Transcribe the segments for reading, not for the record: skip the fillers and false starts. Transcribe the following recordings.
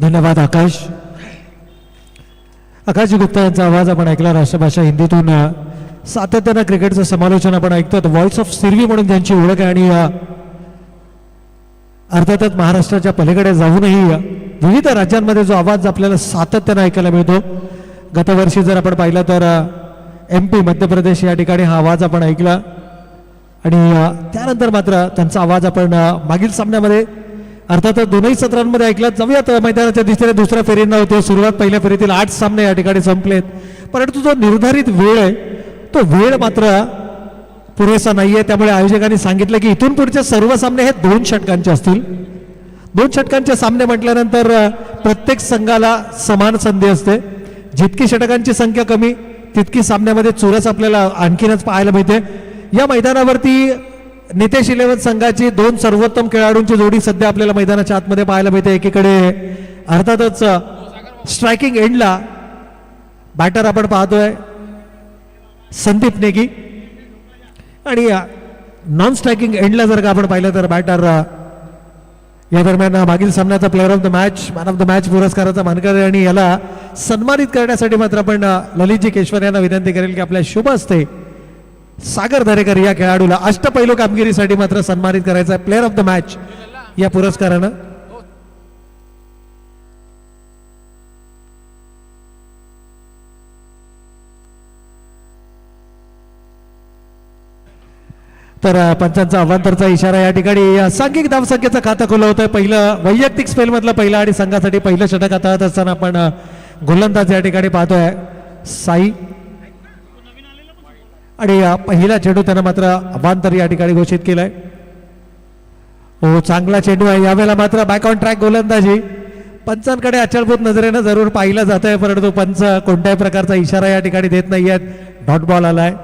धन्यवाद आकाश. आकाश गुप्ता यांचा आवाज आपण ऐकला. राष्ट्रभाषा हिंदीतून सातत्यानं क्रिकेटचं समालोचन आपण ऐकतो. व्हॉइस ऑफ सिरवी म्हणून त्यांची ओळख आहे आणि अर्थातच महाराष्ट्राच्या पलीकडे जाऊनही विविध राज्यांमध्ये जो आवाज आपल्याला सातत्यानं ऐकायला मिळतो. गतवर्षी जर आपण पाहिलं तर MP मध्य प्रदेश या ठिकाणी हा आवाज आपण ऐकला आणि त्यानंतर मात्र त्यांचा आवाज आपण मागील सामन्यामध्ये अर्थातच दोनही सत्रांमध्ये ऐकला. जाऊयात मैदानाच्या दिशेने दुसऱ्या फेरींना होते. सुरुवात पहिल्या फेरीतील 8 सामने या ठिकाणी संपलेत, परंतु जो निर्धारित वेळ आहे तो वेळ मात्र पुरेसा नाहीये. त्यामुळे आयोजकांनी सांगितलं की इथून पुढचे सर्व सामने हे 2 षटकांचे असतील. 2 षटकांचे सामने म्हटल्यानंतर प्रत्येक संघाला समान संधी असते. जितकी षटकांची संख्या कमी तितकी सामन्यामध्ये चुरस आपल्याला आणखीनच पाहायला मिळते. या मैदानावरती नितेश 11 संघाची 2 सर्वोत्तम खेळाडूंची जोडी सध्या आपल्याला मैदानाच्या आतमध्ये पाहायला मिळते. एकीकडे अर्थातच स्ट्रायकिंग एंडला बॅटर आपण पाहतोय संदीप नेगी आणि नॉन स्ट्रायकिंग एंडला जर का आपण पाहिलं तर बॅटर या दरम्यान मागील सामन्याचा player of the match, man of the match पुरस्काराचा मानकरी आणि याला सन्मानित करण्यासाठी मात्र आपण ललितजी केशवर यांना विनंती करेल की आपल्या शुभ हस्ते सागर दरेकर या खेळाडूला अष्टपैलू कामगिरीसाठी मात्र सन्मानित करायचा आहे प्लेअर ऑफ द मॅच या पुरस्कारानं. तर पंचांचा अवांतरचा इशारा या ठिकाणी सांघिक धावसंख्येचं खातं खुलं होतं. पहिलं वैयक्तिक स्पेल मधलं पहिलं आणि संघासाठी पहिलं षटक हाताळत असताना आपण गोलंदाज या ठिकाणी पाहतोय साई आणि पहिला चेंडू त्यानं मात्र अवांतर या ठिकाणी घोषित केलाय. हो, चांगला चेंडू आहे. यावेळेला मात्र बॅक ऑन ट्रॅक गोलंदाजी. पंचांकडे अचलभूत नजरेनं जरूर पाहिलं जात आहे, परंतु पंच कोणत्याही प्रकारचा इशारा या ठिकाणी देत नाहीयेत. डॉट बॉल आलाय.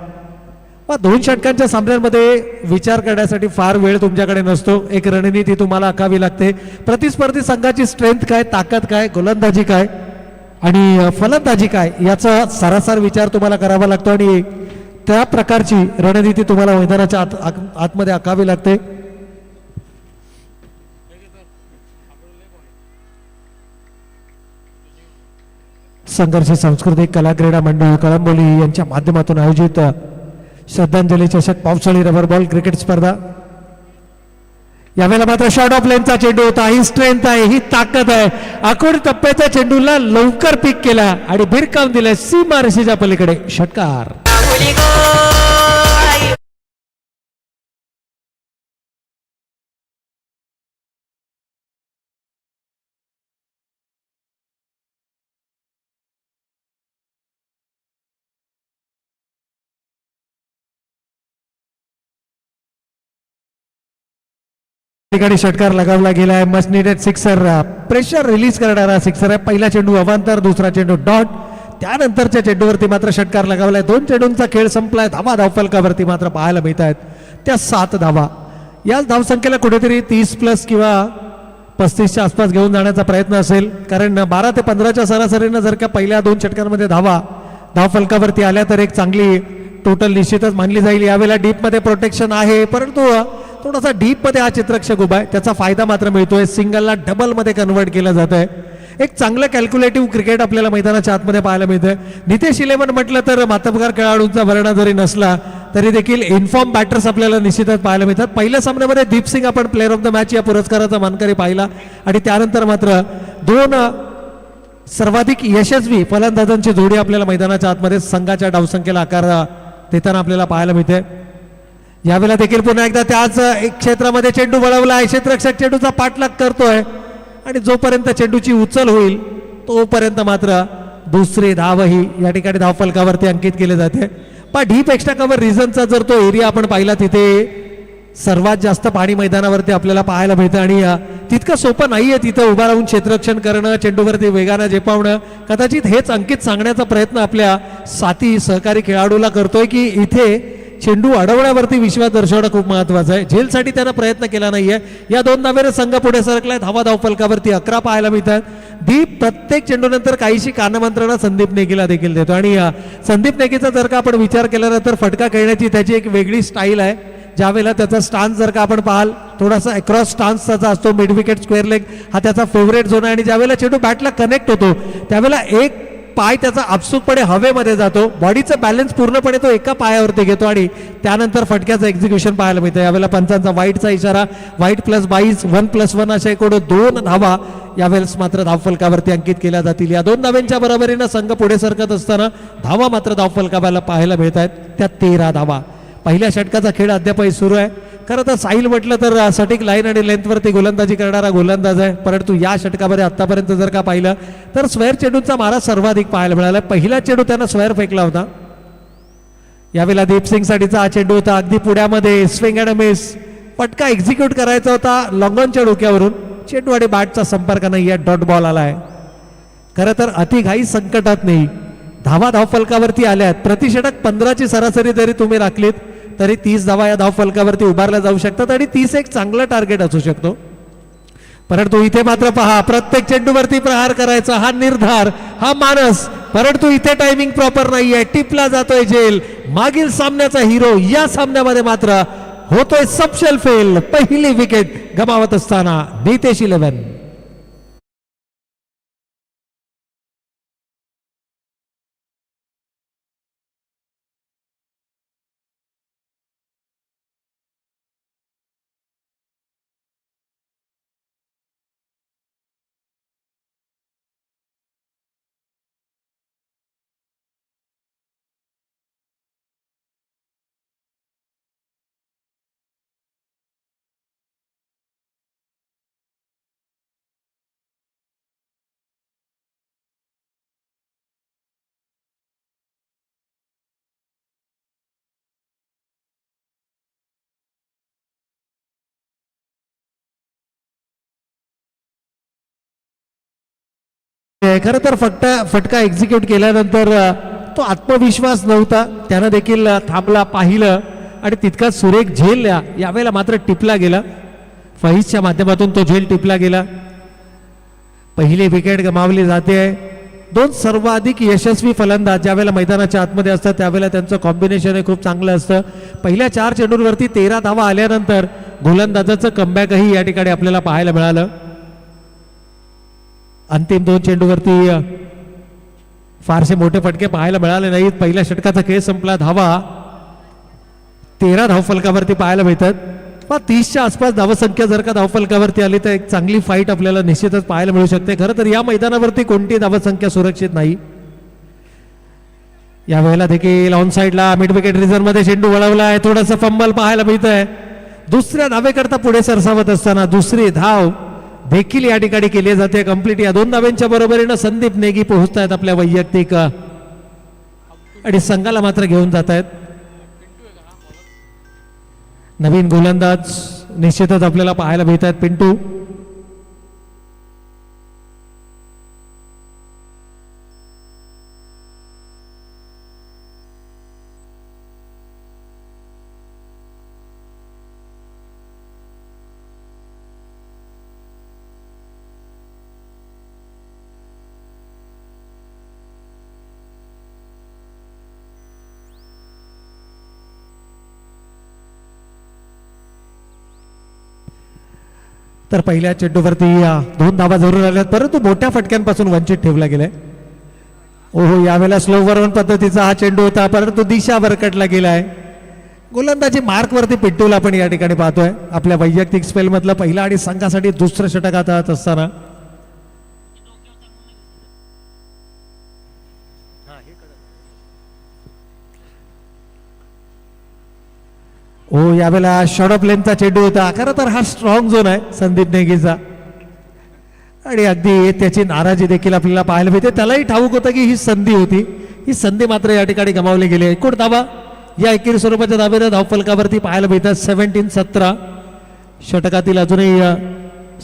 2 षटकांच्या सामन्यांमध्ये विचार करण्यासाठी फार वेळ तुमच्याकडे नसतो. एक रणनीती तुम्हाला आखावी लागते. प्रतिस्पर्धी संघाची स्ट्रेंथ काय, ताकद काय, गोलंदाजी काय आणि फलंदाजी काय याचा सरासर विचार तुम्हाला करावा लागतो आणि त्या प्रकारची रणनीती तुम्हाला मैदानाच्या आतमध्ये आखावी लागते. संघर्ष सांस्कृतिक कला क्रीडा मंडळ कळंबोली यांच्या माध्यमातून आयोजित श्रद्धांजली चषक पावसाळी रबर बॉल क्रिकेट स्पर्धा. यावेळेला मात्र शॉर्ट ऑफ लेनचा चेंडू होता. ही स्ट्रेंथ आहे, ही ताकद आहे. आखोड टप्प्याच्या चेंडूला लवकर पिक केला आणि भिरकावून दिलं सीमारेषेच्या पलीकडे. षटकार. ठिकाणी षटकार लगावला गेलाय. Must needed sixer, pressure release करणारा सिक्सर आहे. पहिला चेंडू अवांतर, दुसरा चेंडू डॉट. त्यानंतरच्या चेंडूवरती मात्र षटकार लगावलाय. 2 चेंडूंचा खेळ संपलाय. धावा धावफलकावरती मात्र पाहायला मिळत आहेत त्या 7 धावा. याच धावसंख्येला कुठेतरी 30+ किंवा 35च्या आसपास घेऊन जाण्याचा प्रयत्न असेल, कारण 12 ते 15च्या सरासरीनं जर का पहिल्या 2 षटकांमध्ये धावफलकावरती आल्या तर एक चांगली टोटल निश्चितच मानली जाईल. यावेळेला डीपमध्ये प्रोटेक्शन आहे, परंतु थोडासा डीप मध्ये हा चित्रक्षक उभा आहे. त्याचा फायदा मात्र मिळतोय. सिंगलला डबल मध्ये कन्वर्ट केलं जात आहे. एक चांगलं कॅल्क्युलेटिव्ह क्रिकेट आपल्याला मैदानाच्या आतमध्ये पाहायला मिळतंय. नितेश 11 म्हटलं तर मातबगार खेळाडूंचा भरणा जरी नसला तरी देखील इन्फॉर्म बॅटर्स आपल्याला निश्चितच पाहायला मिळतात. पहिल्या सामन्यामध्ये दीप सिंग आपण प्लेअर ऑफ द मॅच या पुरस्काराचा मानकरी पाहिला आणि त्यानंतर मात्र 2 सर्वाधिक यशस्वी फलंदाजांची जोडी आपल्याला मैदानाच्या आतमध्ये संघाच्या धावसंख्येला आकार देताना आपल्याला पाहायला मिळते. यावेळेला देखील पुन्हा एकदा त्याच एक क्षेत्रामध्ये चेंडू वळवलाय. क्षेत्ररक्षक चेंडूचा पाठलाग करतोय आणि जोपर्यंत चेंडूची उचल होईल तोपर्यंत मात्र दुसरी धावही या ठिकाणी धावफलकावरती अंकित केले जाते. पण डीप एक्स्ट्रा कव्हर रिझनचा जर तो एरिया आपण पाहिला तिथे सर्वात जास्त पाणी मैदानावरती आपल्याला पाहायला मिळतं आणि तितकं सोपं नाहीये तिथं उभा राहून क्षेत्ररक्षण करणं, चेंडूवरती वेगानं झेपावणं. कदाचित हेच अंकित सांगण्याचा प्रयत्न आपल्या साथी सहकारी खेळाडूला करतोय की इथे चेंडू अडवण्यावरती विश्वास दर्शवणं खूप महत्वाचं आहे. झेलसाठी त्यानं प्रयत्न केला नाहीये. या 2 धावेने संघ पुढे सरकलाय. धावा धावफलकावरती 11 पाहायला मिळतात. दीप प्रत्येक चेंडूनंतर काहीशी कानमंत्रणा संदीप नेगीला देखील देतो आणि संदीप नेगीचा जर का आपण विचार केला तर फटका खेळण्याची त्याची एक वेगळी स्टाईल आहे. ज्यावेळेला त्याचा स्टान्स जर का आपण पाहाल थोडासा अक्रॉस स्टान्स त्याचा असतो, मिड विकेट स्क्वेअर लेग हा त्याचा फेवरेट झोन आहे आणि ज्यावेळेला चेंडू बॅटला कनेक्ट होतो त्यावेळेला एक पाय त्याचा आपसूकपणे हवेमध्ये जातो, बॉडीचा बॅलन्स पूर्णपणे तो एका पायावरती घेतो आणि त्यानंतर फटक्याचं एक्झिक्युशन पाहायला मिळतं. यावेळेला पंचांचा वाईटचा इशारा, वाईट प्लस 22 1+1 अशा एकूण 2 धावा यावेळेस मात्र धावफलकावरती अंकित केल्या जातील. या 2 धाव्यांच्या बरोबरीनं संघ पुढे सरकत असताना धावा मात्र धावफलकाला पाहायला मिळत आहेत, त्या 13 धावा. पहिल्या षटकाचा खेळ अद्यापही सुरू आहे. खरं तर साहिल म्हटलं तर सटीक लाईन आणि लेंथवरती गोलंदाजी करणारा गोलंदाज आहे, परंतु या षटकामध्ये आतापर्यंत जर का पाहिलं तर स्क्वेअर चेंडूंचा मारा सर्वाधिक पाहायला मिळाला. पहिला चेंडू त्यानं स्क्वेअर फेकला होता, यावेळेला दीपसिंग साठीचा हा चेंडू होता अगदी पुढ्यामध्ये, स्विंग अँड मिस, पटका एक्झिक्यूट करायचा होता लॉंगॉनच्या डोक्यावरून, चेंडू आणि बॅटचा संपर्क नाही, डॉट बॉल आलाय. खरं तर अतिघाई संकटात नाही, धावा धावफलकावरती आल्यात. प्रतिषटक 15ची सरासरी जरी तुम्ही राखलीत तरी 30 धावा या धावफलकावरती उभारल्या जाऊ शकतात आणि 30 एक चांगलं टार्गेट असू शकतो. परंतु इथे मात्र पहा, प्रत्येक चेंडूवरती प्रहार करायचा हा निर्धार, हा मानस, परंतु इथे टायमिंग प्रॉपर नाहीये, टिपला जातोय जेल. मागील सामन्याचा हिरो या सामन्यामध्ये मात्र होतोय सबशेल फेल. पहिली विकेट गमावत असताना नितेश 11. खरं तर फटका एक्झिक्यूट केल्यानंतर तो आत्मविश्वास नव्हता, त्यानं देखील थांबला, पाहिलं आणि तितका सुरेख झेल यावेळेला मात्र टिपला गेला. फहीजच्या माध्यमातून तो झेल टिपला गेला. पहिली विकेट गमावली जाते. 2 सर्वाधिक यशस्वी फलंदाज ज्यावेळेला मैदानाच्या आतमध्ये असतात त्यावेळेला त्यांचं कॉम्बिनेशन हे खूप चांगलं असतं. पहिल्या 4 चेंडूंवरती 13 धावा आल्यानंतर गोलंदाजाचं कमबॅकही या ठिकाणी आपल्याला पाहायला मिळालं. अंतिम 2 चेंडूवरती फारसे मोठे फटके पाहायला मिळाले नाहीत. पहिल्या षटकाचा खेळ संपला, धावा 13 धावफलकावरती पाहायला मिळतात. 30च्या आसपास धावसंख्या जर का धावफलकावरती आली तर एक चांगली फाईट आपल्याला निश्चितच पाहायला मिळू शकते. खरं तर या मैदानावरती कोणती धावसंख्या सुरक्षित नाही. यावेळेला देखील ऑन साईडला मिड विकेट रिझर्व मध्ये चेंडू वळवलाय, थोडासा फंबल पाहायला मिळत आहे. दुसऱ्या धावेकरता पुढे सरसावत असताना दुसरी धाव देखील या ठिकाणी केली जाते कंप्लीट. या 2 धाव्यांच्या बरोबरीनं संदीप नेगी पोहोचतायत आपल्या वैयक्तिक आणि संघाला मात्र घेऊन जात आहेत. नवीन गोलंदाज निश्चितच आपल्याला पाहायला मिळत आहेत. पिंटू तर पहिल्या चेंडूवरती 2 धावा जरूर आल्यात, परंतु मोठ्या फटक्यांपासून वंचित ठेवला गेलाय. ओहो, यावेळेला स्लो वन पद्धतीचा हा चेंडू होता, परंतु दिशा भरकटला गेलाय. गोलंदाजी मार्कवरती पिंटूला आपण या ठिकाणी पाहतोय. आपल्या वैयक्तिक स्पेल मधलं पहिला आणि संघासाठी दुसरं षटक हातात असताना ओ यावेळेला शॉर्ट ऑफ लेंथचा चेंडू होता. खरं तर हा स्ट्रॉंग झोन आहे संदीप नेगीचा आणि अगदी त्याची नाराजी देखील आपल्याला पाहायला मिळते. त्यालाही ठाऊक होतं की ही संधी होती, ही संधी मात्र या ठिकाणी गमावली गेली. एकूण धावा या एकेरी स्वरूपाच्या धावेनं धावफलकावरती पाहायला मिळतात 17-17. षटकातील अजूनही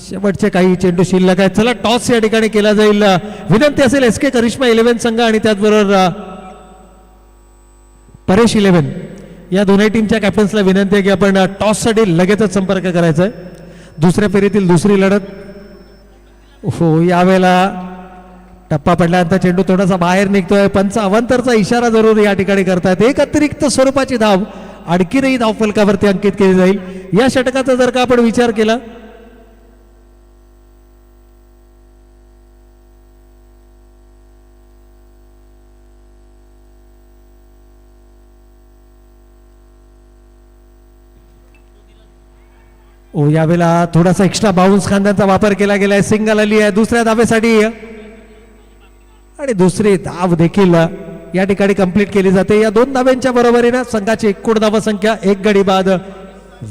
शेवटचे काही चेंडू शिल्लक आहेत. चला टॉस या ठिकाणी केला जाईल. विनंती असेल SK करिश्मा 11 संघ आणि त्याचबरोबर परेश 11 या दोन्ही टीमच्या कॅप्टन्सला विनंती आहे की आपण टॉससाठी लगेचच संपर्क करायचा आहे. दुसऱ्या फेरीतील दुसरी लढत. हो, यावेळेला टप्पा पडल्यानंतर चेंडू थोडासा बाहेर निघतोय. पंच अवंतरचा इशारा जरूर या ठिकाणी करतायत. एक अतिरिक्त स्वरूपाची धाव आणखीनही धावफलकावरती अंकित केली जाईल. या षटकाचा जर का आपण विचार केला यावेळेला थोडासा एक्स्ट्रा बाउन्स खांद्याचा वापर केला गेलाय. सिंगल आली आहे दुसऱ्या धावेसाठी आणि दुसरी धाव देखील या ठिकाणी कंप्लीट केली जाते. या 2 धाव्यांच्या बरोबरीने संघाची एकूण धावा संख्या 1 गडी बाद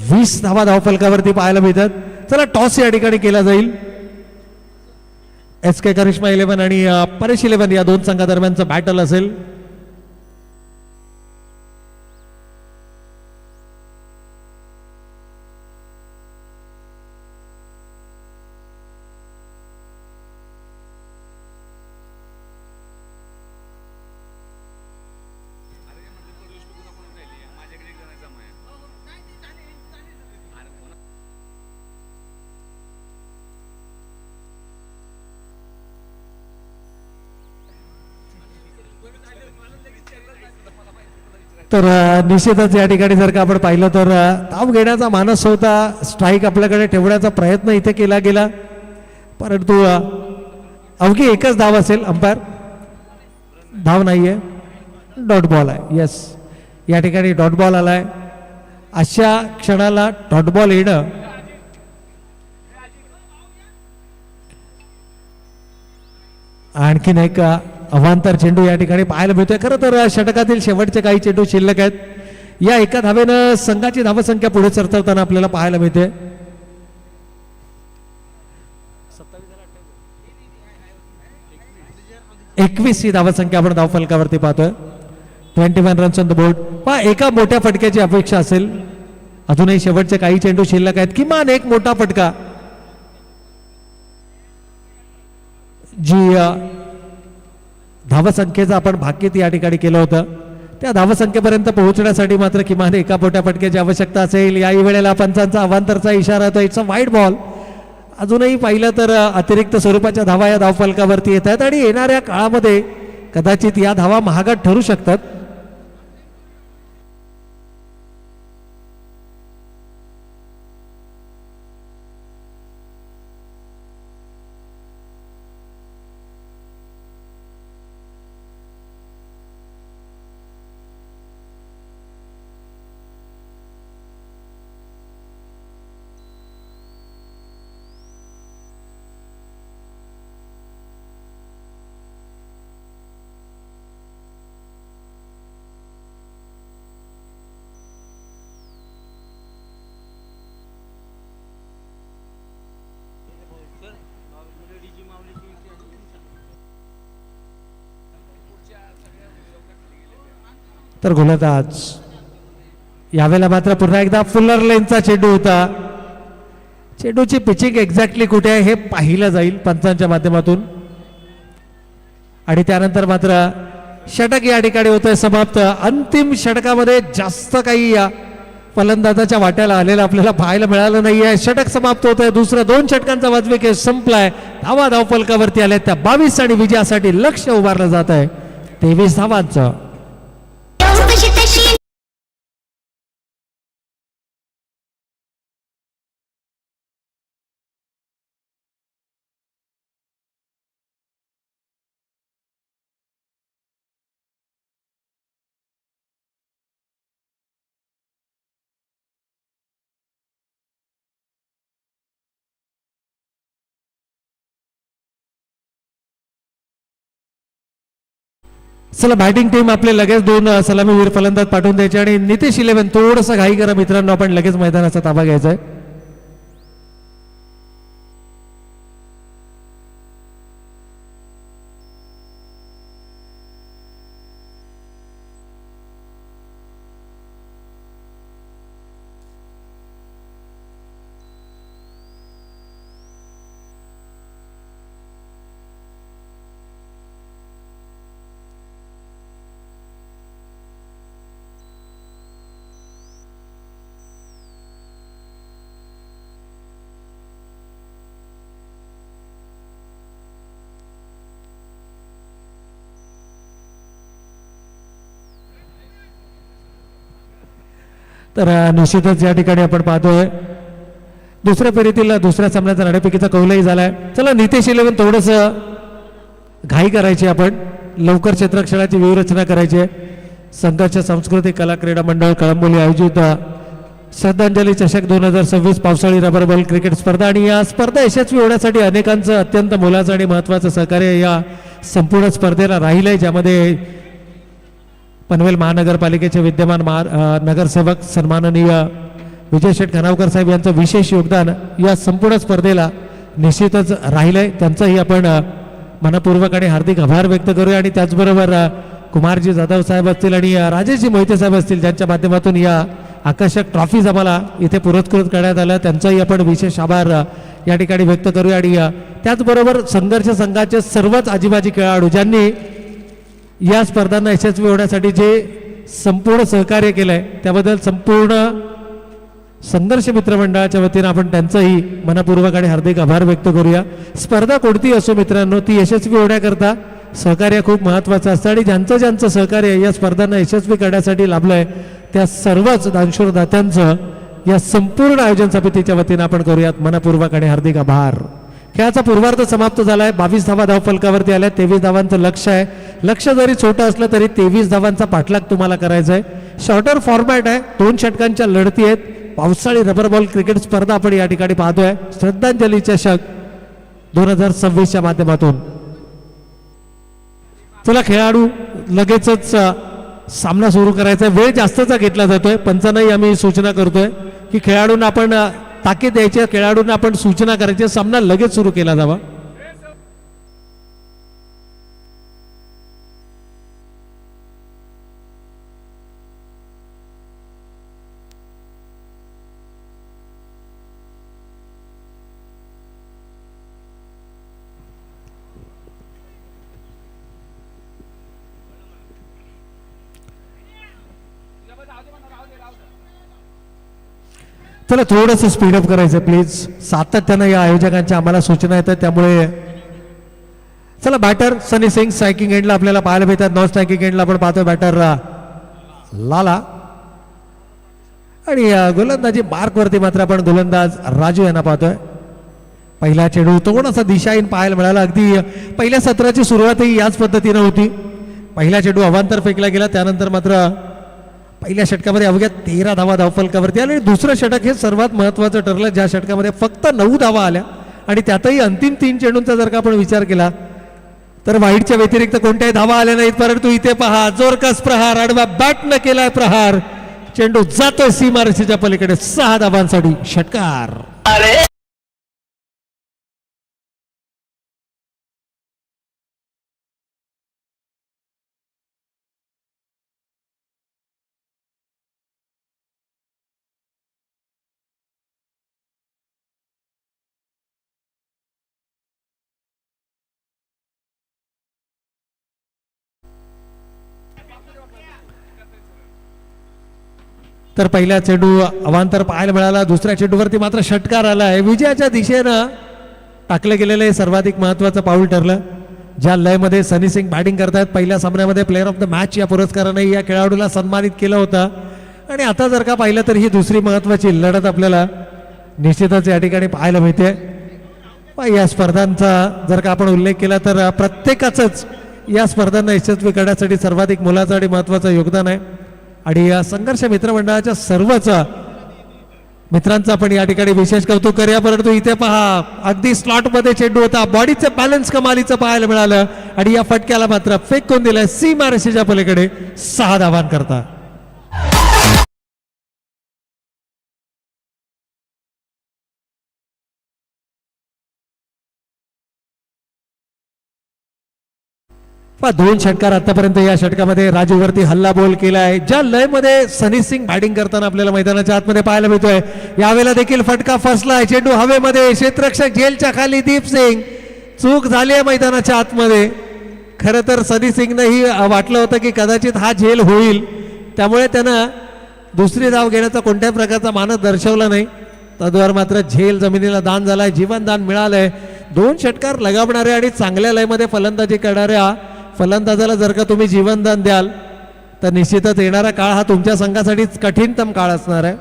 20 धावा धावफलकावरती पाहायला मिळतात. चला टॉस या ठिकाणी केला जाईल. SK करिश्मा 11 आणि परेश 11 या 2 संघादरम्यानचं बॅटल असेल. तर निश्चितच या ठिकाणी जर का आपण पाहिलं तर धाव घेण्याचा मानस होता. स्ट्राईक आपल्याकडे ठेवण्याचा प्रयत्न इथे केला गेला परंतु अवघी एकच धाव असेल. अंपायर धाव नाहीये डॉट बॉल आहे. येस या ठिकाणी डॉट बॉल आलाय. अशा क्षणाला डॉट बॉल येणं आणखीन एक अवांतर चेंडू या ठिकाणी पाहायला मिळतोय. खरं तर षटकातील शेवटचे काही चेंडू शिल्लक आहेत. या एका धावेनं संघाची धावसंख्या पुढे सरकवताना आपल्याला पाहायला मिळते. 21 ही धावसंख्या आपण धावफलकावरती पाहतोय. 21 रन्स ऑन द बोर्ड. पहा एका मोठ्या फटक्याची अपेक्षा असेल. अजूनही शेवटचे काही चेंडू शिल्लक आहेत. किमान एक मोठा फटका जी धावसंख्येचं आपण भाकीत या ठिकाणी केलं होतं त्या धावसंख्येपर्यंत पोहोचण्यासाठी मात्र किमान एका मोठ्या फटक्याची आवश्यकता असेल. याही वेळेला पंचांचा अवांतरचा इशारा होता. It's a wide ball. अजूनही पाहिलं तर अतिरिक्त स्वरूपाच्या धावा या धावफलकावरती येत आहेत आणि येणाऱ्या काळामध्ये कदाचित या धावा महागात ठरू शकतात. तर गोलंदाज यावेळेला मात्र पुन्हा एकदा फुल्लर लेनचा चेंडू होता. चेंडूची पिचिंग एक्झॅक्टली कुठे आहे हे पाहिलं जाईल पंचांच्या माध्यमातून आणि त्यानंतर मात्र षटक या ठिकाणी होतंय समाप्त. अंतिम षटकामध्ये जास्त काही या फलंदाजाच्या वाट्याला आलेलं आपल्याला पाहायला मिळालं नाहीये. षटक समाप्त होतंय. दुसऱ्या 2 षटकांचा वाजविकेट संपलाय. धावा धावफलकावरती आल्या त्या 22 आणि विजयासाठी लक्ष उभारलं जात आहे 23 धावांचं. चला बॅटिंग टीम आपले लगेच 2 सलामीवीर फलंदाज पाठवून द्यायचे आणि नितेश 11 थोडंसं घाई करा मित्रांनो. आपण लगेच मैदानाचा ताबा घ्यायचा आहे. तर निश्चितच या ठिकाणी आपण पाहतोय दुसऱ्या फेरीतील दुसऱ्या सामन्याचा नाणेफेकीचा कौलही झालाय. चला नितेश 11 थोडंसं घाई करायची, आपण लवकर क्षेत्ररक्षणाची व्यूहरचना करायची आहे. संघर्ष सांस्कृतिक कला क्रीडा मंडळ कळंबोली आयोजित श्रद्धांजली चषक 2026 पावसाळी रबर बॉल क्रिकेट स्पर्धा आणि या स्पर्धा यशस्वी होण्यासाठी अनेकांचं अत्यंत मोलाचं आणि महत्त्वाचं सहकार्य या संपूर्ण स्पर्धेला राहिलंय, ज्यामध्ये पनवेल महानगरपालिकेचे विद्यमान नगरसेवक सन्माननीय विजय शेठ खानावकर साहेब यांचं विशेष योगदान या संपूर्ण स्पर्धेला निश्चितच राहिलंय. त्यांचंही आपण मनपूर्वक आणि हार्दिक आभार व्यक्त करूया. आणि त्याचबरोबर कुमारजी जाधव साहेब असतील आणि राजेशजी मोहिते साहेब असतील, ज्यांच्या माध्यमातून या आकर्षक ट्रॉफीज आम्हाला इथे पुरस्कृत करण्यात आलं, त्यांचाही आपण विशेष आभार या ठिकाणी व्यक्त करूया. आणि त्याचबरोबर संघर्ष संघाचे सर्वच आजीबाजी खेळाडू ज्यांनी या स्पर्धांना यशस्वी होण्यासाठी जे संपूर्ण सहकार्य केलंय, त्याबद्दल संपूर्ण संघर्ष मित्रमंडळाच्या वतीनं आपण त्यांचंही मनपूर्वक आणि हार्दिक आभार व्यक्त करूया. स्पर्धा कोणती असो मित्रांनो, ती यशस्वी होण्याकरता सहकार्य खूप महत्त्वाचं असतं आणि ज्यांचं ज्यांचं सहकार्य या स्पर्धांना यशस्वी करण्यासाठी लाभलंय त्या सर्वच दानशूर दात्यांचं या संपूर्ण आयोजन समितीच्या वतीनं आपण करूयात मनपूर्वक आणि हार्दिक आभार. खेळाचा पूर्वार्ध समाप्त झालाय. 22 धावा धावफलकावरती आल्या. 23 धावांचं लक्ष आहे. लक्ष जरी छोटं असलं तरी 23 धावांचा पाठलाग तुम्हाला करायचा आहे. शॉर्टर फॉर्मॅट आहे. 2 षटकांच्या लढती आहेत. पावसाळी रबर बॉल क्रिकेट स्पर्धा आपण या ठिकाणी पाहतोय. श्रद्धांजली चषक 2026च्या माध्यमातून. चला खेळाडू लगेचच सामना सुरू करायचा. वेळ जास्तचा घेतला जातोय. पंचांनाही आम्ही सूचना करतोय की खेळाडूंना आपण ताकीद द्यायची, खेळाडूंना आपण सूचना करायची, सामना लगेच सुरू केला जावा. चला थोडंसं स्पीडअप करायचं प्लीज. सातत्यानं या आयोजकांच्या आम्हाला सूचना येतात, त्यामुळे चला. बॅटर सनी सिंग स्ट्रायकिंग एंडला आपल्याला पाहायला मिळतात. नॉन स्ट्रायकिंग एंडला आपण पाहतोय बॅटर लाला आणि गोलंदाजी मार्कवरती मात्र आपण गोलंदाज राजू यांना पाहतोय. पहिला चेंडू थोडासा दिशाहीन पाहायला मिळाला. अगदी पहिल्या सत्राची सुरुवातही याच पद्धतीनं होती. पहिला चेंडू अवांतर फेकला गेला, त्यानंतर मात्र पहिल्या षटकामध्ये अवघ्या 13 धावा धावफलकावरती आल्या. आणि दुसरं षटक हे सर्वात महत्त्वाचं ठरलं, ज्या षटकामध्ये फक्त 9 धावा आल्या आणि त्यातही अंतिम 3 चेंडूंचा जर का आपण विचार केला तर वाईटच्या व्यतिरिक्त कोणत्याही धावा आल्या नाहीत. परंतु इथे पहा, जोरकस प्रहार, आडवा बॅट न केलाय प्रहार, चेंडू जातोय सीमारेषेच्या पलीकडे. 6 धावांसाठी षटकार. तर पहिल्या चेंडू अवांतर पाहायला मिळाला. दुसऱ्या चेंडूवरती मात्र षटकार आला आहे. विजयाच्या दिशेनं टाकलं गेलेलं हे सर्वाधिक महत्त्वाचं पाऊल ठरलं. ज्या लयमध्ये सनी सिंग बॅटिंग करतायत, पहिल्या सामन्यामध्ये प्लेअर ऑफ द मॅच या पुरस्काराने या खेळाडूला सन्मानित केलं होतं आणि आता जर का पाहिलं तर ही दुसरी महत्त्वाची लढत आपल्याला निश्चितच या ठिकाणी पाहायला मिळते. या स्पर्धांचा जर का आपण उल्लेख केला तर प्रत्येकाचंच या स्पर्धांना यशस्वी करण्यासाठी सर्वाधिक मोलाचं आणि महत्त्वाचं योगदान आहे. आणि या संघर्ष मित्रमंडळाच्या सर्वच मित्रांचं आपण या ठिकाणी विशेष कौतुक करूया. परंतु इथे पहा, अगदी स्लॉटमध्ये चेंडू होता, बॉडीचं बॅलन्स कमालीचं पाहायला मिळालं आणि या फटक्याला मात्र फेकून दिलं सीमारेषेच्या पलीकडे. 6 धावांकरता. दोन षटकार आतापर्यंत या षटकामध्ये राजूवरती हल्ला बोल केलाय. ज्या लयमध्ये सनी सिंग बॅटिंग करताना आपल्याला मैदानाच्या आतमध्ये पाहायला मिळतोय, यावेळेला देखील फटका फसलाय. चेंडू हवेमध्ये, क्षेत्ररक्षक झेलच्या खाली दीप सिंग. चूक झाली आहे मैदानाच्या आतमध्ये. खरं तर सनी सिंगनंही वाटलं होतं की कदाचित हा झेल होईल, त्यामुळे त्यानं दुसरी धाव घेण्याचा कोणत्याही प्रकारचा मानस दर्शवला नाही. तद्वार मात्र झेल जमिनीला दान झालाय, जीवनदान मिळालंय. 2 षटकार लगावणाऱ्या आणि चांगल्या लयमध्ये फलंदाजी करणाऱ्या फलंदाजाला जर का तुम्ही जीवनदान द्याल तर निश्चितच येणारा काळ हा तुमच्या संघासाठीच कठीणतम काळ असणार आहे.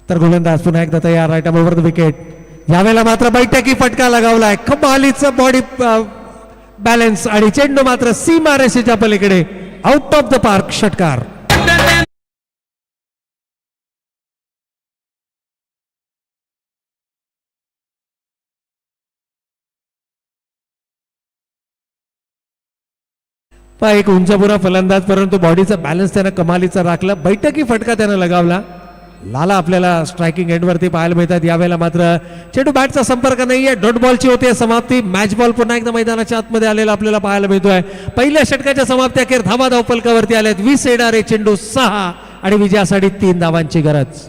तर गोलंदाज पुन्हा एकदा तयार. Right over the wicket. यावेळेला मात्र बैठकी फटका लगावलाय. कमालीचा बॉडी बॅलन्स आणि चेंडू मात्र सीमारेषेच्या पलीकडे आउट ऑफ द पार्क. षटकार. एक उंचपुरा फलंदाज, परंतु बॉडीचा बॅलन्स त्यानं कमालीचा राखला. बैठकी फटका त्यानं लगावला. लाला आपल्याला स्ट्रायकिंग एंडवरती पाहायला मिळतात. यावेळेला मात्र चेंडू बॅटचा संपर्क नाहीये. डॉट बॉलची होते समाप्ती. मॅच बॉल पुन्हा एकदा मैदानाच्या आतमध्ये आलेला आपल्याला पाहायला मिळतोय. पहिल्या षटकाच्या समाप्ती अखेर धावा धावफलकावरती आल्यात. 20 येणारे चेंडू 6 आणि विजयासाठी 3 धावांची गरज.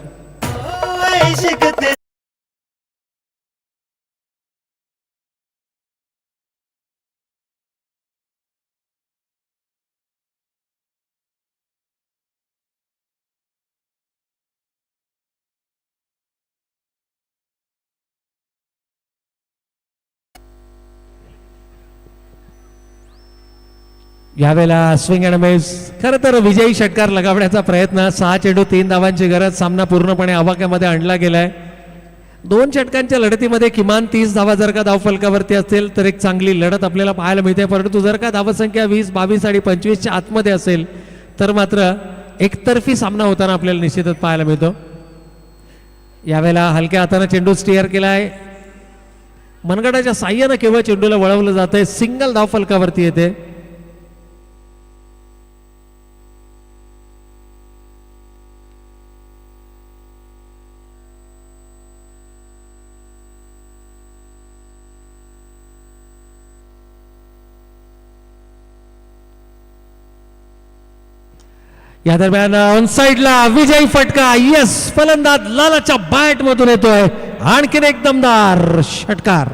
यावेळेला स्विंग अँड मिस. खरं तर विजयी षटकार लगावण्याचा प्रयत्न. 6 चेंडू 3 धावांची गरज. सामना पूर्णपणे आवाक्यामध्ये आणला गेलाय. 2 षटकांच्या लढतीमध्ये किमान 30 धावा जर का धावफलकावरती असतील तर एक चांगली लढत आपल्याला पाहायला मिळते. परंतु जर का धावसंख्या 20, 22 आणि 25च्या आतमध्ये असेल तर मात्र एकतर्फी सामना होताना आपल्याला निश्चितच पाहायला मिळतो. यावेळेला हलक्या हाताने चेंडू स्टिअर केलाय. मनगटाच्या साह्यानं केवळ चेंडूला वळवलं जातंय. सिंगल धावफलकावरती येते. या दरम्यान ऑन साइडला विजयी फटका. यस, फलंदाज लालाच्या बॅट मधून येतोय. आणखीन एक दमदार षटकार.